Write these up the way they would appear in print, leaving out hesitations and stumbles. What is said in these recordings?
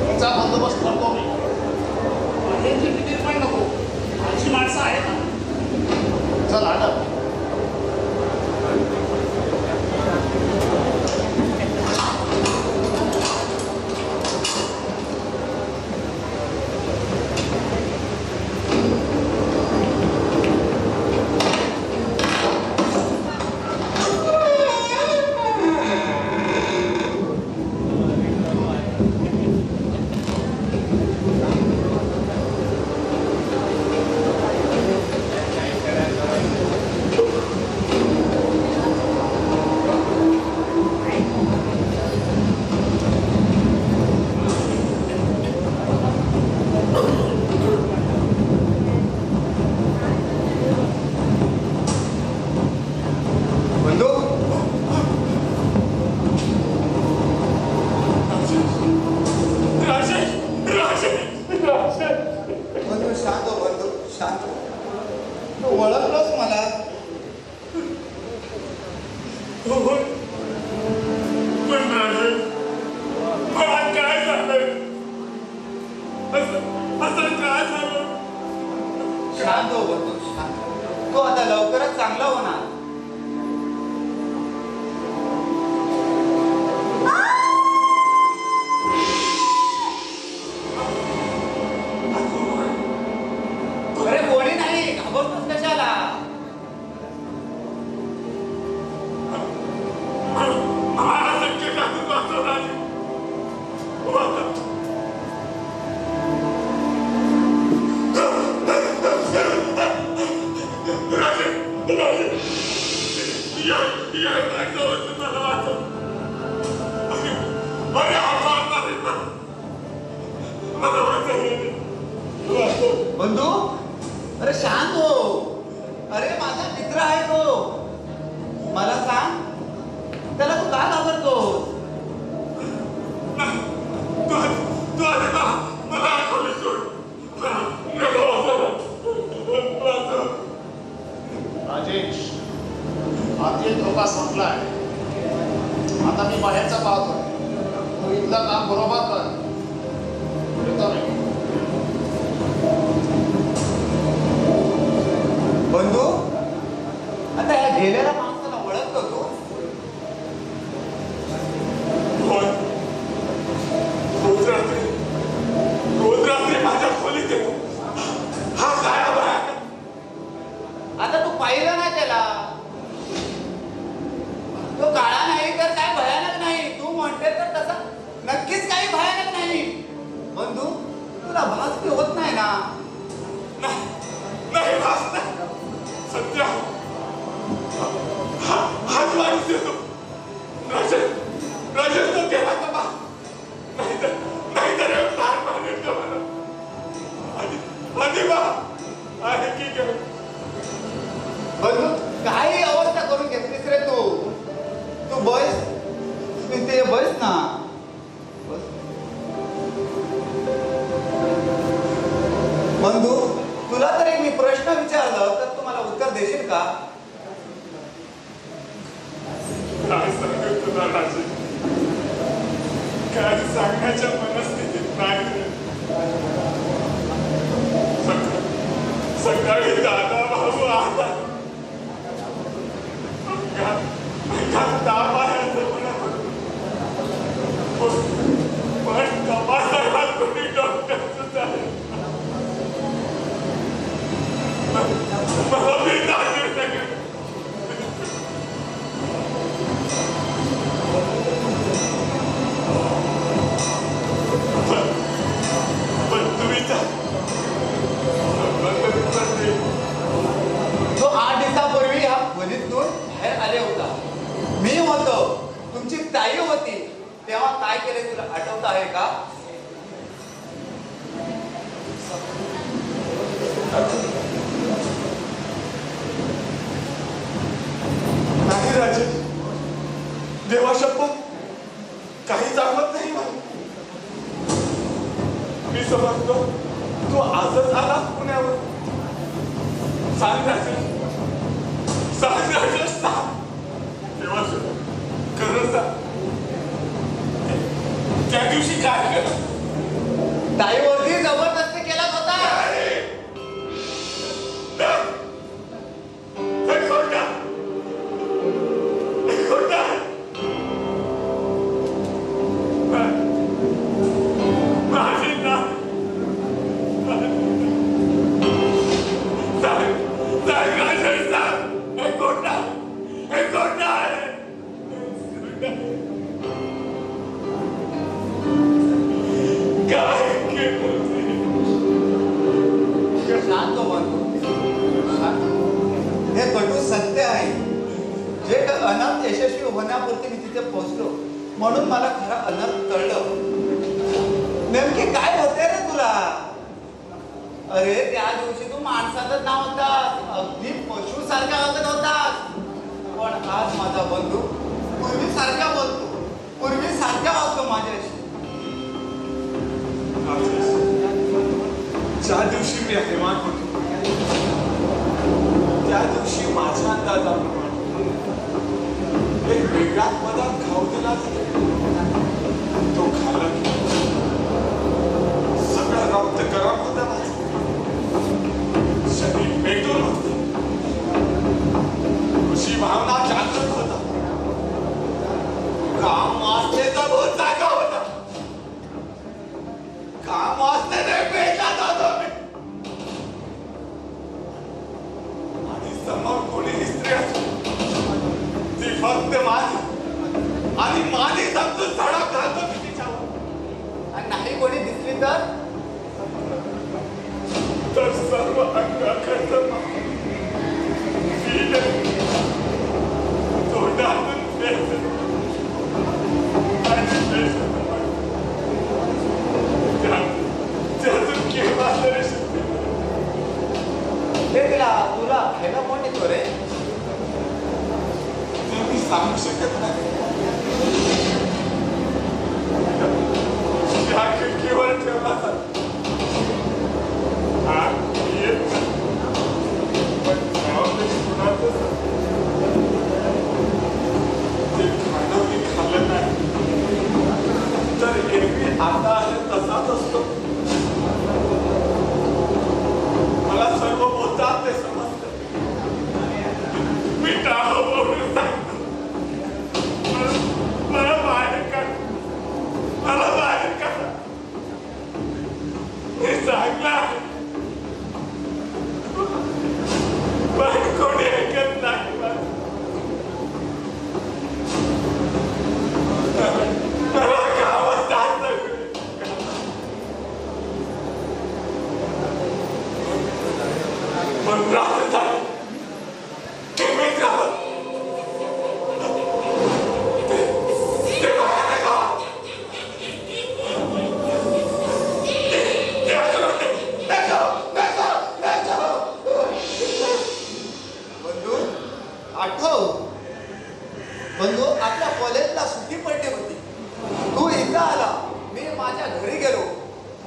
तुमचा बंदोबस्त करतो मी. बाहेरची तिकीट पण नको, माझी माणसं आहेत ना. चल आलं. शांत हो बंधू, शांत. तो आता लवकरच चांगला होणार. अरे कोणी नाही, घाबरतोस कशाला? बंधू, अरे शांत हो. अरे माझा मित्र आहे तो. मला सांग, त्याला तू का घाबरतोस? राजेश, आतील धोका संपलाय. आता मी बाहेरचा पाहतो. तू इथलं काम बरोबर कर. येतो मी. बंधू, आता या गेलेल्या माणसाला ओळखतो तो. रोज रात्री माझ्या खोलीत येतो. हा काय आहे? आता तू पाहिलं ना त्याला. तो काळा नाही तर काय भयानक नाही. तू म्हणते तर तसा नक्कीच काही भयानक नाही. बंधू, तुला भासती होत नाही ना? नाही भासत. सध्या हाच माणूस येतो. राजेश तो गेला का बा? नाहीतर फार मानेल का मला? आधी बा आहे की काय? बंधू, काही अवस्था करून घेतलीस रे तू. तू बस, ते बस ना. बस. बंधू, तुला तर एक मी प्रश्न विचारला तर तू मला उत्तर देशील का? काय सांगू तुला राजेश? काय सांगण्याच्या मनस्थितीत नाही. सकाळी दादा भाऊ आता ताप आहे असं म्हणत पण तपासायला कोणी डॉक्टरच आहे. मला मी दाखवू शकत. पण तुम्ही तो 8 दिवसापूर्वी या खोलीतून बाहेर आले होता. मी होतो, तुमची ताई होती. तेव्हा काय केले तुला आठवत आहे का? नाही राजे, देवा शपथ काहीच आठवत नाही मला. मी समजतो तू आजच आला पुण्यावर. सांग राजेश, सांग राजेश, सांग. देवा शपथ खरं सांग. काय केलं ते? शांत हो बंधू, शांत. हे कटू सत्य आहे. जे अनंत यशस्वी होण्यापुरती मी तिथे पोहोचलो म्हणून मला खरं अनंत कळलं. नेमकी काय होते रे तुला? अरे त्या दिवशी तू माणसाचंच नाव होतास, अगदी पशु सारखा वागत होतास. पण आज माझा बंधू पूर्वीसारखा बोलतो, पूर्वीसारखा वागतो माझ्याशी. ज्या दिवशी मी अभिमान होतो त्या दिवशी माझ्या अंदाजाप्रमाणे एक वेगळा पदार्थ खाऊ दिला तो खाला की सगळं रक्त गरम होतं माझं, शरीर पेटून होतं, खुशी भावना जागृत होता, काम वाचण्याचा बहुत जागा होता, काम वाचण्याने पेटत होतो मी. आणि समोर कोणीही स्त्री असो ती फक्त माझी आणि माझी समजून धडक घालतो मी तिच्यावर. आणि नाही कोणी दिसली तर सर्व अंग अखंड तोंडातून त्यातून केव्हा तरी हे तुला खायला कोण येतो रे? ते मी सांगू शकत नाही. त्या खिडकीवर ठेवला येत नाही. पण जबाबदारी कुणाचंच ते खाणं मी खाल्लं नाही तर एरवी आता आहे तसाच असतो. मला सर्व बोलतात ते समजतं. मी टाळं बोलून सांगतो. मला बाहेर काढ, मला बाहेर काढ. हे चांगलं आहे पण कोणी ऐकत नाही. मला गावात जायचं पण राहत झालं ते मी गावात ते बाहेर गावात बंधू आठव, बंधू आपल्या कॉलेजला सुट्टी पडली होती. तू इथं आला, मी माझ्या घरी गेलो.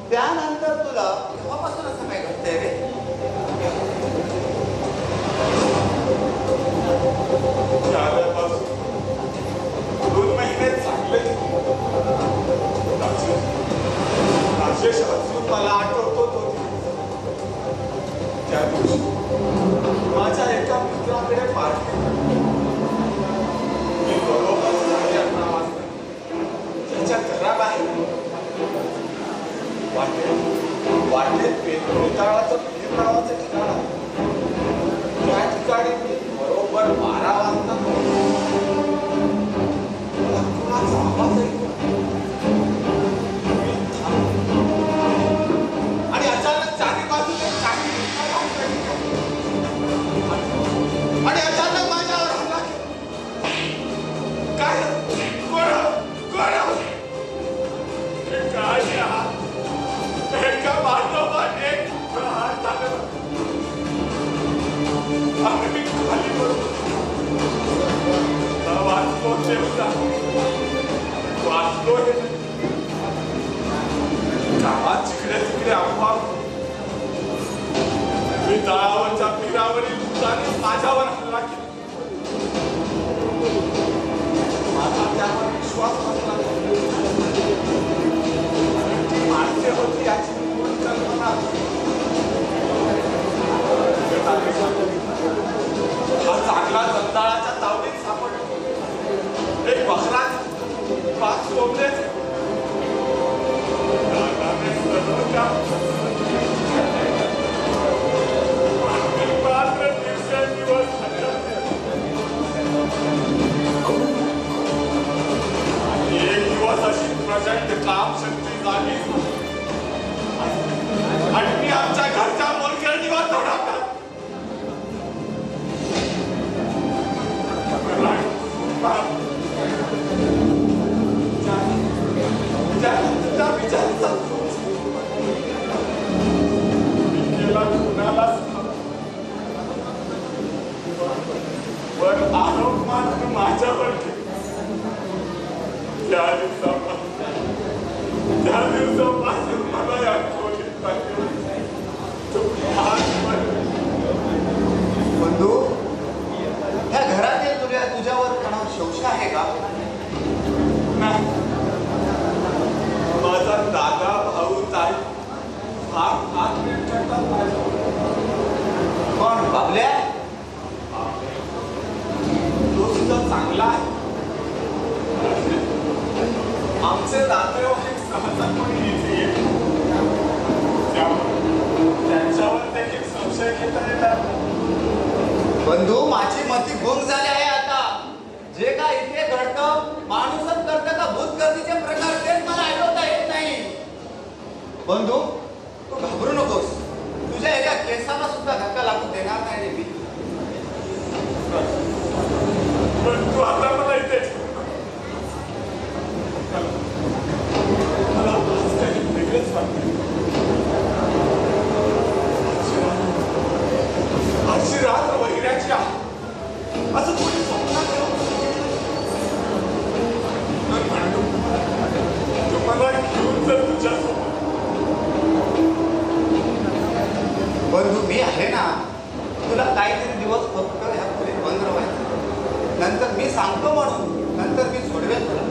त्यानंतर तुला तेव्हापासून असं काय घडतंय रे? त्यावेळेपासून 2 महिने चांगले राजेश अजून मला आठवतो तो त्या दिवशी माझ्या एका मित्राकडे पार्टी मी बरोबर 11:30 वाजता त्याच्या घराबाहेर वाटेत पेताळाचं पीर नावाचं ठिकाण आहे. त्या ठिकाणी मी बरोबर 12 वाजता मला कुणाचा आवाज ऐकला. मी थांबलो. आणि अचानक चारी बाजूने चांगली आणि अचानक माझ्यावर हल्ला केला. काय एका मागोमाग एक प्रहार झाला. आणि मी खाली पडलो. वाचलो तेवढा वाचलो हे गावात जिकडे तिकडे अफवा. मी तळावरच्या पीरावरील भूताने माझ्यावर हल्ला केला. माझा त्यावर विश्वास बसला. माणसे होती याची पूर्ण कल्पना हा चांगला जंजाळाच्या तावडीत सापडला. एक बकरा 5 कोंबडे मात्र दिवसेंदिवस प्रचंड काम शक्ती झाली आणि मी आमच्या घरच्या मोलकरणीवर थोडा पण आरोप मात्र माझ्यावर त्या दिवसापासून मला या बंधू, ह्या घरातील तुझ्यावर कोणावर शोषा आहे का? नाही, माझा दादा भाऊ ताई हात प्रेम करतात माझ्यावर. पण बाबल्या, तो सुद्धा चांगला आहे. आमचे नातेवाईक सहजपणे इथे येतात. त्यांच्यावर देखील संशय घेता येतात. बंधू, माझी मती गुंग झाली आहे आता. जे काय इथे घडतं, माणूसच करतं का भूत गर्दीचे प्रकार, तेच मला ऐकवता येत नाही. बंधू, तू घाबरू नकोस. तुझ्या एका केसाला सुद्धा धक्का लागू देणार नाही रे मी. पण तू आता मला इथे मला आज काही वेगळंच वाटतं. आजची रात्र वैराची आहे असं कोणी स्वप्नात तू मला घेऊन जर तुझ्यासोबत. बंधू, मी आहे ना. तुला काहीतरी दिवस फक्त ह्या खोलीत बंद राहायचं. नंतर मी सांगतो म्हणून नंतर मी सोडवेल तुला.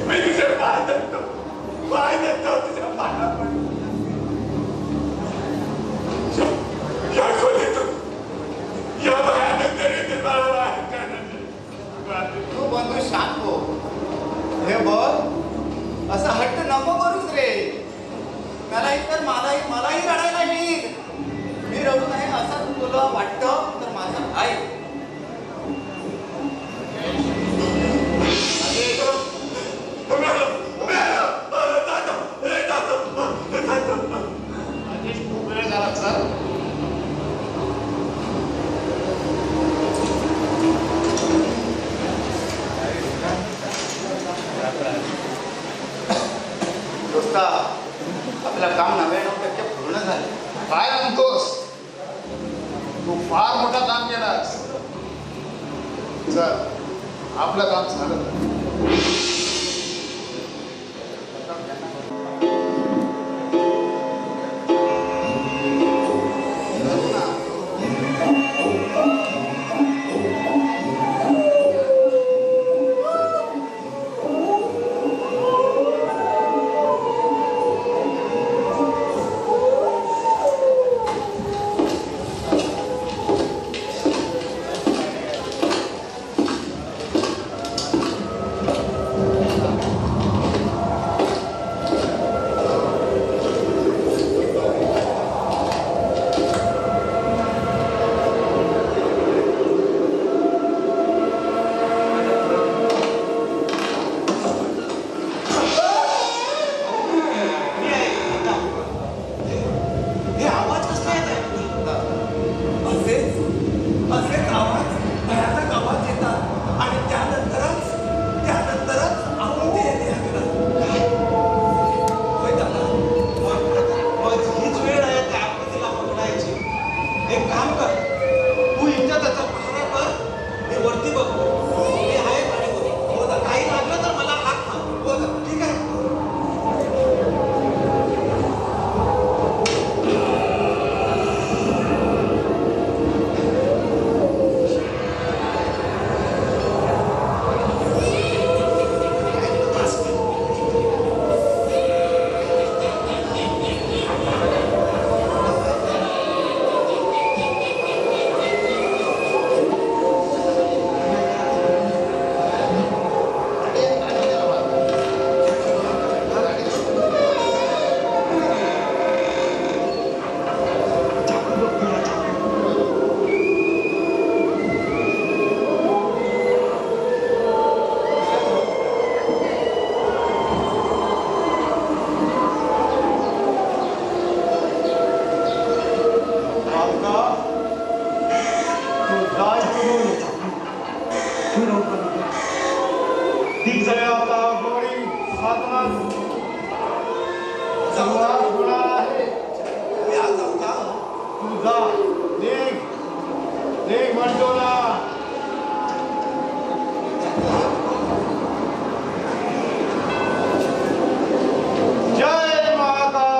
मी तुझ्या पाय धरतो तुझ्या पाया. या खोलीतून या भयानक दरीतील मला बाहेर काढण्याचे. तू बंधू शांत हो. हे बघ, असं हट्ट नको करूच रे. मलाही रडायला येईल. मी रडू नये असं तुला वाटतं तर माझं ऐक. खूप वेळ झाला सर. दोस्ता, आपलं काम 99% पूर्ण झालं. काय म्हणतोस? तू फार मोठं काम केलास. चल, आपलं काम झालं. कंटोला जय महाकाल.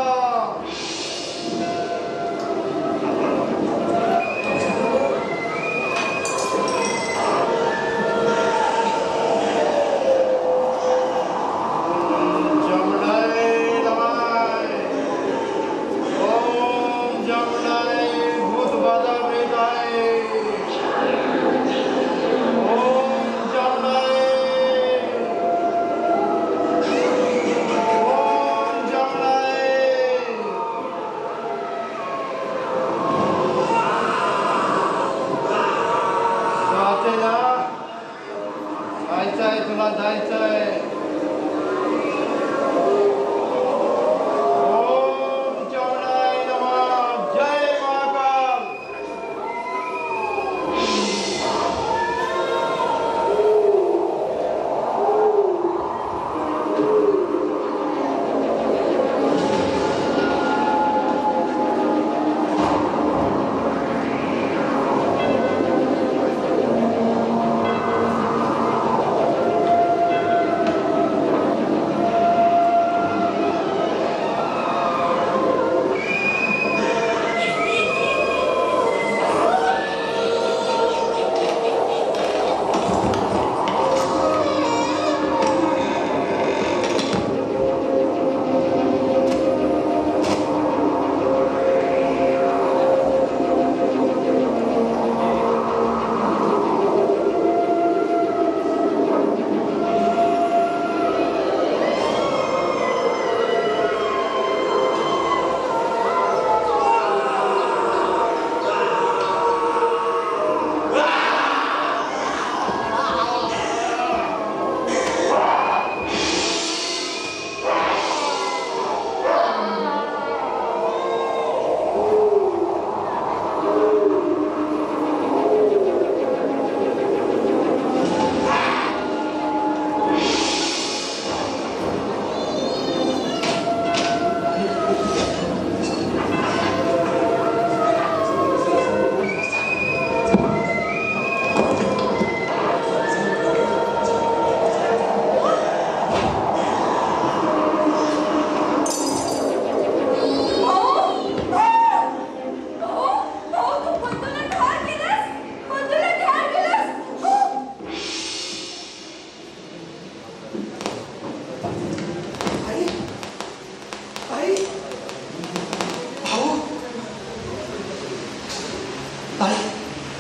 जमनाय नमाय. ओम जमनाय भूत बाधा वेदाय. ओम जमनाय. ओम जमनाय. जातेला जायचंय तुला जायचंय. ओम जमनाय नमः. जय महाकाल.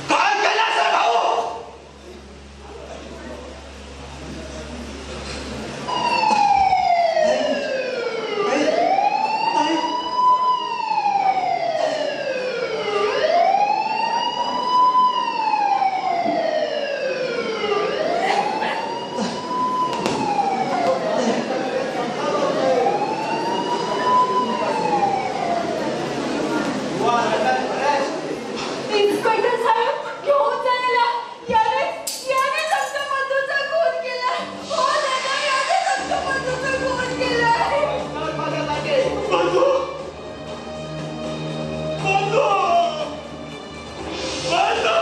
काय केलं असं भाऊ? इन्स्पेक्टर साहेब घेऊन जायला याने आमच्या बंधूचा खून केला. हो दादा, याने आमच्या बंधूचा खून केला. बंधू बंधू बंधू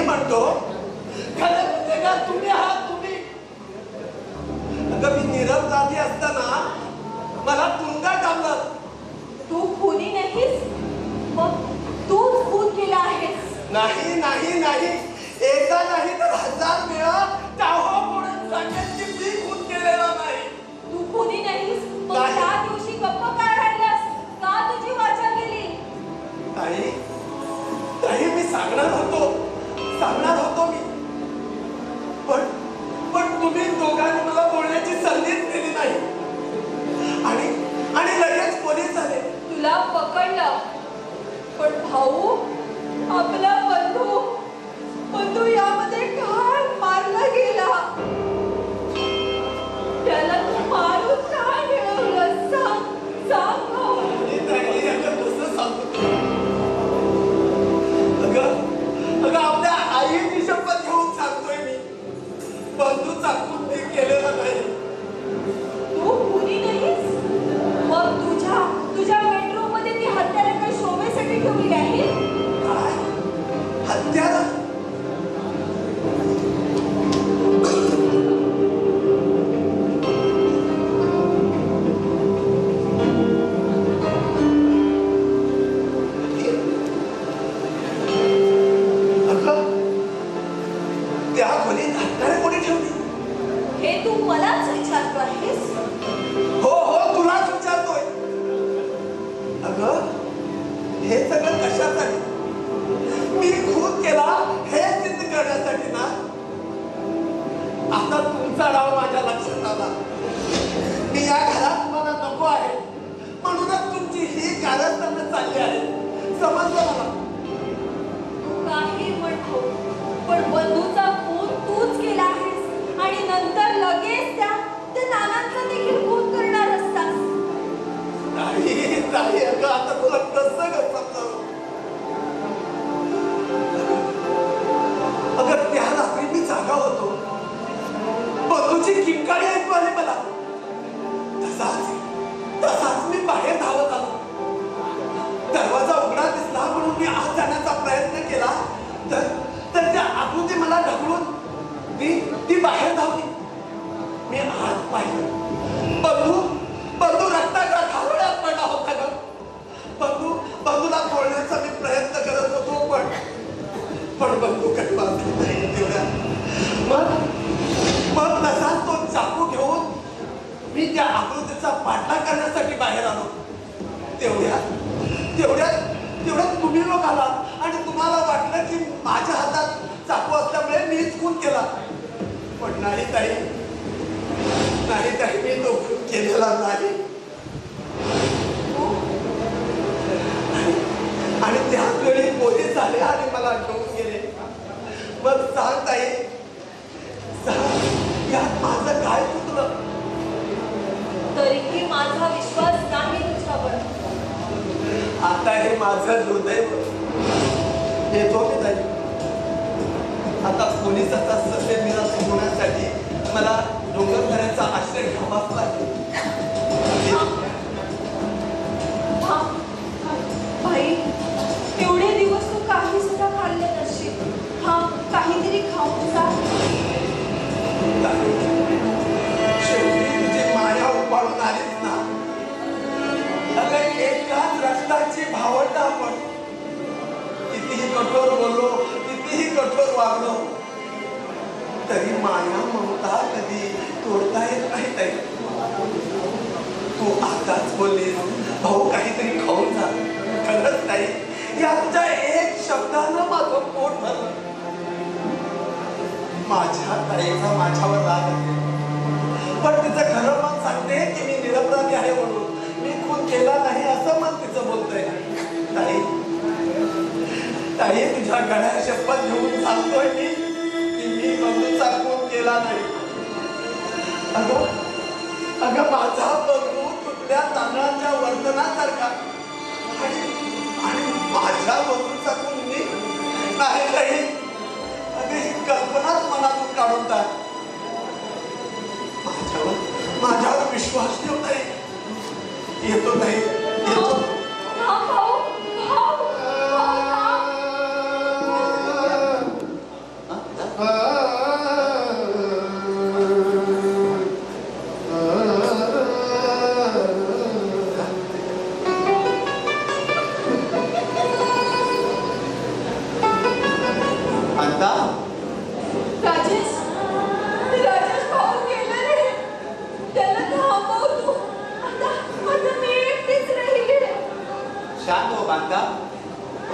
म्हणतो खरं गुन्हेगार तुम्ही आहात तुम्ही. अगं मी निरपराधी असताना मला तुरुंगात टाकलं. तू खुनी नाहीस, मग तूच खून केला आहेस. नाही नाही नाही, एकदा नाही तर 1000 वेळा टाहो म्हणून सांगेन की मी खून केलेला नाही. तू खुनी नाहीस, मग नाही. त्या दिवशी गप्प काय राहिलास? का तुझी वाचा केली? ताई ताई मी सांगणार होतो मी, पण तुम्ही दोघांनी मला बोलण्याची संधीच दिली नाही. आणि लगेच पोलीस आले. तुला पकडलं, पण भाऊ आपला बंधू यामध्ये काय मारला गेला? त्याला तू मारून काय मिळवलं? सांग भाऊ. ताई अगं कसं सांगतो. अगं आपल्या आईची शपथ घेऊन सांगतोय मी, बंधूचा खून मी केलेला नाही. तू खुनी नाहीस, मग तुझ्या बेडरूम मध्ये ती हत्यारा काय शोभेसाठी ठेवली आहे? काय हत्यारा? त्या खोलीत हत्यारे कोणी ठेवली? हे तू मलाच विचारतो आहेस? हो तुलाच विचारतोय. अगं हे सगळं कशासाठी? मी खून केला हे सिद्ध करण्यासाठी ना. आता तुमचा डाव माझ्या लक्षात आला. मी या घरात मला नको आहे म्हणूनच तुमची ही कारस्थानं चालली आहे. समजलं मला. तू काही म्हणतो, पण बंधूचा खून तूच केला आहेस आणि नंतर लगेच त्या नानांचा देखील खून करणार असतास. नाही अगं, आता तुला कसं समजावं. अगं त्या रात्री मी जागा होतो. बंधूची किंकाळी ऐकू आली मला. तसाच मी बाहेर धावत आलो. दरवाजा उघडा दिसला म्हणून मी आत जाण्याचा प्रयत्न केला तर त्या आकृती मला ढकलून ती बाहेर धावली. मी आत पाहिलं. बंधू रक्ताच्या खारोड्यात पडला होता ग. बंधूला बोलण्याचा मी प्रयत्न करत होतो पण बंधू काही वाचली नाही तेवढ्या. मग तसाच तो चाकू घेऊन मी त्या आकृतीचा पाठलाग करण्यासाठी बाहेर आलो. तेवढ्यात तुम्ही लोक आलात आणि तुम्हाला वाटलं की माझ्या हातात चाकू असल्यामुळे मीच खून केला. पण नाही ताई, मी तो खून केलेला नाही. आणि त्याच वेळी पोलीस आले आणि मला घेऊन गेले. मग सांग ताई, यात माझं काय चुकलं? तरीही माझा विश्वास नाही तुझ्यावर. आता हे माझं दुर्दैव. येतो मी ताई. आता पोलिसाचा ससेमिरा होण्यासाठी मला डोंगरदऱ्याचा आश्रय घ्यावाच लागेल. भाई, एवढे दिवस तू काही सुद्धा खाल्ले नसशील. काहीतरी खाऊन जा. शेवटी तुझी माया उपाडून आलीच ना. अगं एकाच रक्ताची भावंड आपण. कितीही कठोर बोललो, कितीही कठोर वागलो, तरी माया ममता कधी तोडता येत नाही ताई. तू आताच बोललीस भाऊ काहीतरी खाऊन जा. खरंच ताई, या तुझ्या एक शब्दानं माझं पोट भरलं. माझ्या ताईचा माझ्यावर राग आहे, पण तिचं खरं मन सांगते की मी निरपराधी आहे म्हणून. मी खून केला नाही असं मन तिचं बोलतंय. ताई तुझ्या गळ्यात शपथ घेऊन सांगतोय की मी बंधूचा खून केला नाही. अगं माझा बंधू तुटल्या तांदळाच्या वर्तनासारखा आणि माझ्या बंधूचा खून मी नाही ताई. अगं ही कल्पनाच मनातून काढून टाक. माझ्यावर विश्वास ठेव ताई. येतो ताई, येतो.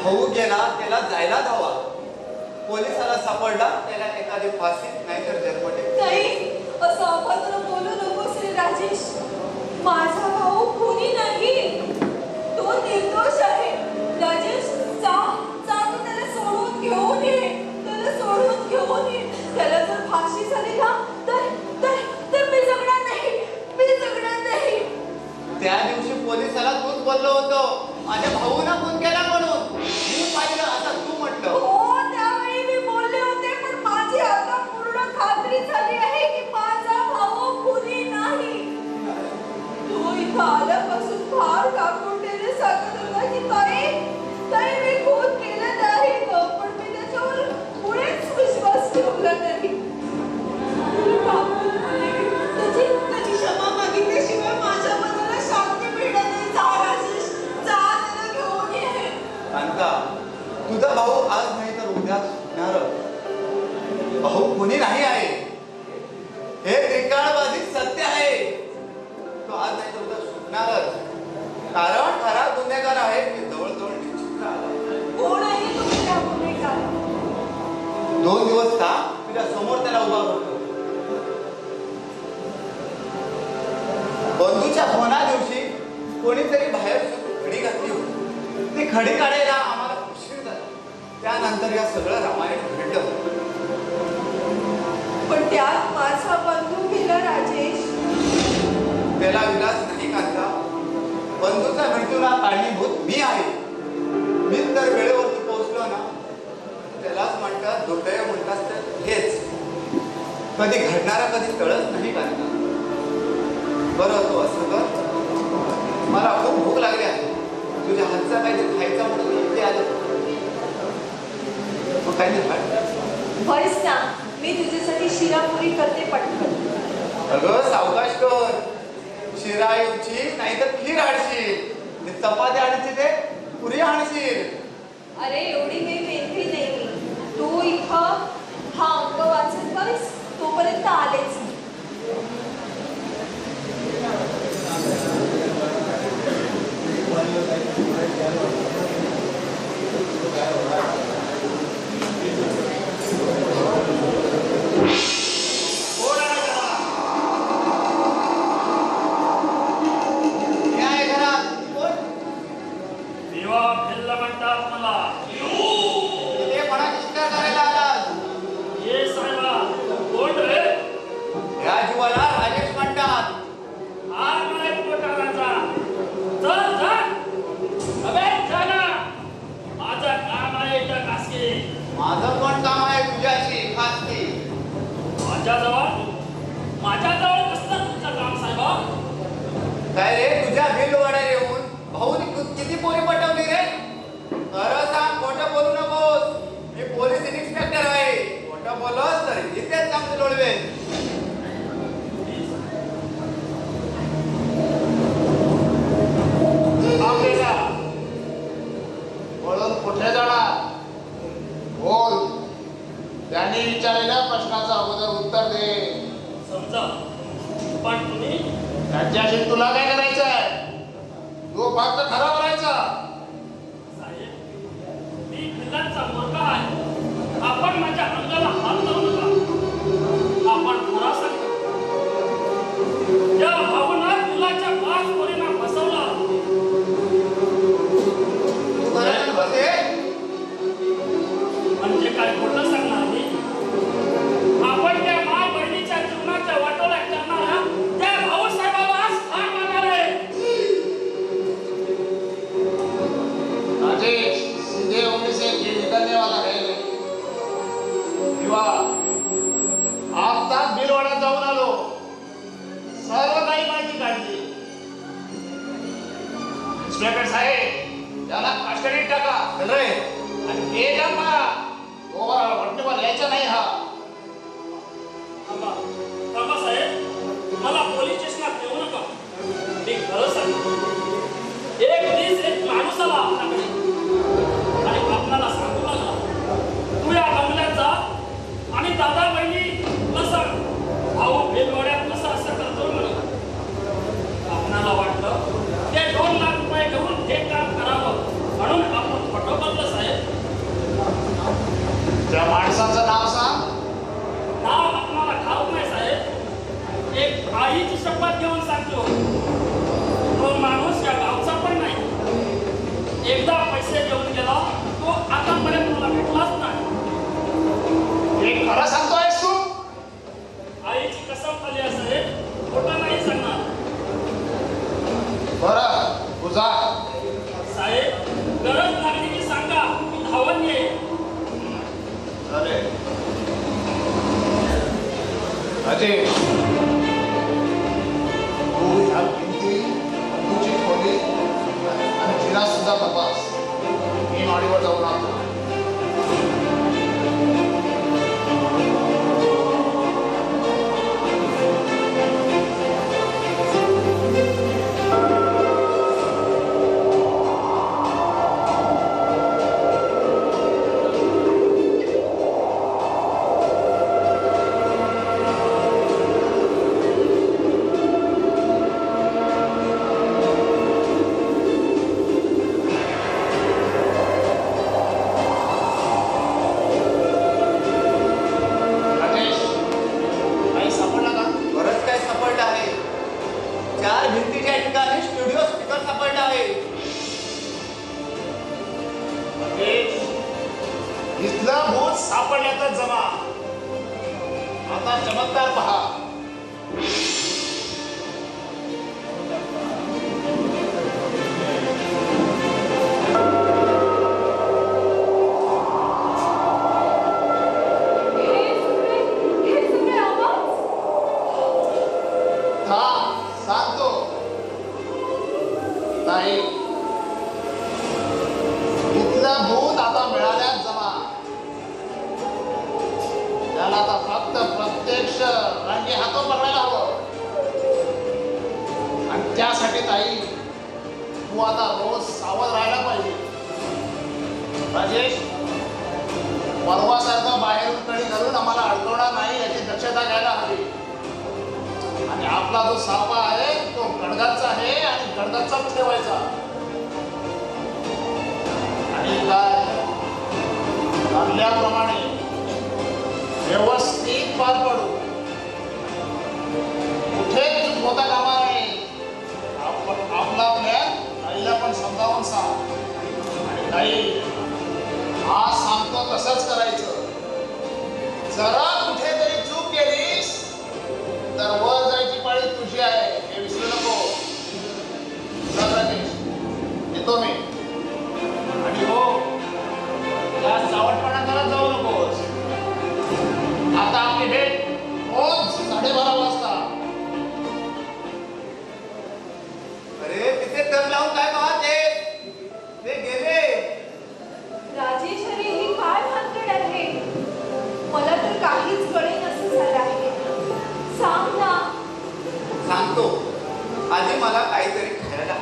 भाऊ गेला त्याला जायला धावा, पोलिसाला सापडला त्याला एखादी फाशी नाहीतर जन्मठेप. नाही, असं अभद्र बोलू नकोस रे राजेश. माझा भाऊ खुनी नाही, तो निर्दोष आहे. राजेश, जा जा, तू त्याला सोडून घेऊन ये, त्याला सोडून घेऊन ये. त्याला जर फाशी झाली ना तर तर तर मी जगणार नाही, मी जगणार नाही. त्या दिवशी पोलिसाला तूच बोललो होतो माझ्या भाऊना खून केला म्हणून. मी पाहिलं, आता तू म्हटलं. हो, त्यावेळी मी बोलले होते, पण माझी आता पूर्ण खात्री झाली आहे की माझा भाऊ खुनी नाही. तो इथं आल्यापासून फार काकुंडेने सांगत होता की ताई ताई मी खून केलं नाही गं, पण मी त्याच्यावर पुढेच विश्वास ठेवला नाही. त्याची क्षमा मागितल्याशिवाय माझ्या मनाला शांती मिळत नाही. जा राजेश, जा, त्याला घेऊन ये. कांता, तुझा भाऊ आज नाही तर उद्या सुटणार. भाऊ कोणी नाही आहे, हे त्रिकाळबाजी सत्य आहे. तो आज नाही तर उद्या सुटणारच. कारण खरा गुन्हेगार आहे की जवळजवळ निश्चित राहिला. कोण आहे तुम्ही त्या गुन्हेगार? 2 दिवस का तुझ्या समोर त्याला उभा करतो. बंधूच्या फोना दिवशी कोणीतरी बाहेर खडी घातली होती. ती खडी काढायला आम्हाला उशीर झाला. त्यानंतर या सगळं रामायण घडलं. पण त्यात माझा बंधू गेला राजेश. त्याला विलास नाही कांता. बंधूचा मृत्यूला कारणीभूत मी आहे. मी तर वेळेवरती पोहोचलो ना, त्यालाच म्हणतात दुर्दैव म्हणतात तर हेच. कधी घडणारा कधी कळत नाही कांता. बरं तो असं कर, मला खूप भूक लागली आहे. तुझ्या हातचा काहीतरी खायचा म्हणून ते आलं. मग काहीतरी खाय. बस ना, मी तुझ्यासाठी शिरापुरी करते पटकन. अगं सावकाश कर. शिरा येऊची नाहीतर खीर आणशील. चपाती आणशील ते पुरी आणशील. अरे एवढी काही मेथी नाही. तू इथं हा अंक वाचत बस, तोपर्यंत आलेच. काय रे, तुझ्या बिल वाढायला येऊन भाऊनी किती पोरी पटवली रे? खरं सांग, खोटं बोलू नकोस. मी पोलीस इन्स्पेक्टर आहे. खोटं बोलस तर इथेच चांगलं लोळवेल. वळून कुठे जाणार? बोल. त्यांनी विचारलेल्या प्रश्नाचं अगोदर उत्तर दे. समजा, पण तुम्ही त्यांच्याशी तुला काय करायचंय? तू फक्त खरा बोलायचा. साहेब, मी पिल्लांचा मोठा आहे. आपण माझ्या अंगाला हात लावू नका. आपण खरा सांगतो. या भावना पिल्लाच्या 5 पोरींना फसवला. तू घरात बसे. म्हणजे काय खोटं सांगणार मी? आपण त्या माय बहिणीच्या जीवनाच्या वाटोळ्या करणाऱ्या त्या भाऊसाहेबाला आज ठार मारणार आहे. राजेश, सीधे होने से ये निकलने वाला है नहीं. किंवा आत्ताच बिलवाड्यात जाऊन आलो. सर्व काही माहिती काढली. इन्स्पेक्टर साहेब, त्याला कस्टडीत टाका. चल रे. आणि हे जम मारा. तोवर वट्टीवर यायचा नाही हा. थांबा, थांबा साहेब, मला पोलीस स्टेशनात नेऊ नका. मी खरं सांगतो. एक दिवस एक माणूस आला आपल्याकडे आणि आपल्याला सांगू लागला, तू या बंगल्यात जा आणि दादा बहिणी कसं भाऊ बेलवाड्यात कसं असं करतो म्हणून. आपल्याला वाटलं ते 2 लाख रुपये घेऊन हे काम करावं म्हणून आपण खोटं बोललं. माणसाचं नाव सांग. नाव आपणाला ठाऊक नाही साहेब. एक आईची शपथ घेऊन सांगतो, तो माणूस या गावचा पण नाही. एकदा पैसे घेऊन गेला, तो आतापर्यंत मला भेटलाच नाही. हे खरं सांगतोयस तू? आईची कसम खाली साहेब, खोटं नाही सांगणार. बरं तुझा साहेब, गरज लागली की सांगा, मी धावून येईल. अरे अजय, तू ह्या भिंती, तुझी खोली आणि जिना सुद्धा तपास. मी माडीवर जाऊन आणतो. राजेश, काही सापडला का? बरंच काय सापडलं आहे. 4 भिंतीच्या ठिकाणी स्टुडिओ स्पीकर सापडला आहे. राजेश, इथलं भूत सापडल्यातच जमा. आता चमत्कार पहा. हे सगळे आवाज. थांब, सांगतो. नाही, इथलं भूत आता मिळाल्यात जमा. त्याला आता फक्त प्रत्यक्ष रंगी हातो पकडायला हवं. आणि त्यासाठी ताई, तू आता रोज सावध राहायला पाहिजे. राजेश, परवासारखं बाहेरून कळी घालून आम्हाला अडकवणार नाही याची दक्षता घ्यायला हवी. आणि आपला जो सापा आहे तो गडगाचा आहे आणि गडगाचाच ठेवायचा. आणि काय ठरल्याप्रमाणे व्यवस्थित पार पडू. कुठेच चूक होता कामा नये. आपला प्लॅन आईला पण समजावून सांग. आणि नाही, आज सांगतो तसंच करायचं. जरा कुठेतरी चूक केलीस तर वर जायची पाळी तुझी आहे, हे विसरू नको. चल राजेश, येतो मी. आणि हो, या सावटपणा करत जाऊ नकोस. आता आपली भेट रोज 12:30 वाजता. अरे तिथे दम लावून काय पाहते? ते गेले. राजेश, अरे ही काय भानगड आहे? मला तर काहीच कळेन असं झालं आहे. सांग ना. सांगतो. आधी मला काहीतरी खायला.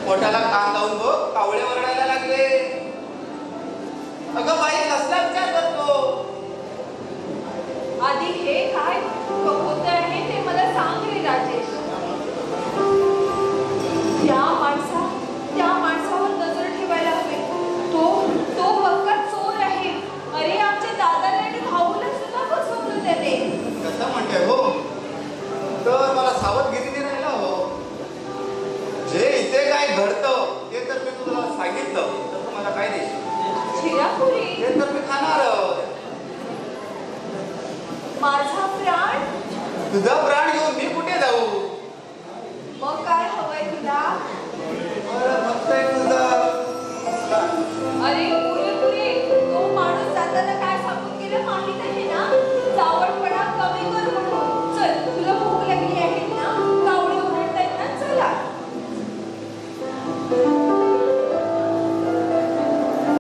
पोटाला कान लावून बघ, कावळे ओरडायला लागले. अगं बाई, कसला विचार करतो? आधी हे काय होत आहे ते मला सांग रे राजेश. त्या माणसावर नजर ठेवायला हवी. तो हक्का चोर आहे. अरे, आमच्या दादाला आणि भाऊला सुद्धा फसवलं त्याने. कसं म्हणते हो? तर मला सावधगिरीने राहायला हवं. जे इथे काय घडतं ते तर मी तुला सांगितलं तर तू मला काय देशील? शिरापुरी, ते तर मी खाणार. माझा प्राण. तुझा प्राण